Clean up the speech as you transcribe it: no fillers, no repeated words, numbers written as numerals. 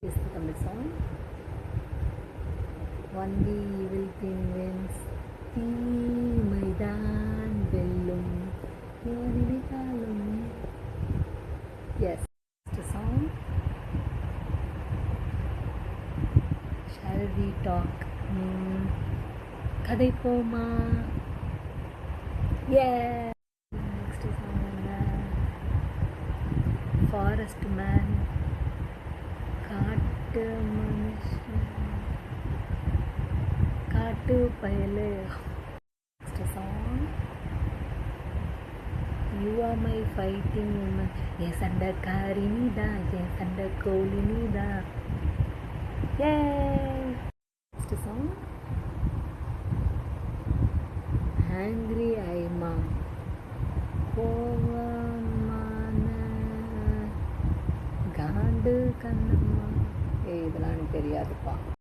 is the Tamil song. Only evil thing wins. தீமைதான் வெல்லும் நினைத்தாலும். Yes, it's a song. Shall we talk? கதைப்போமா? Yeah. Next song என்ன? Forest man. காட்டு மனுஷன், காட்டு பயலு. Next song. You are my fighting woman. என் சண்டைக்காரி நீதான், என் சண்டை கோழி நீதான். Yay! Next song. Angry ஐமா, கோவமான காண்டு கண்ணம்மா. இதெல்லாம் எனக்கு தெரியாதுப்பா.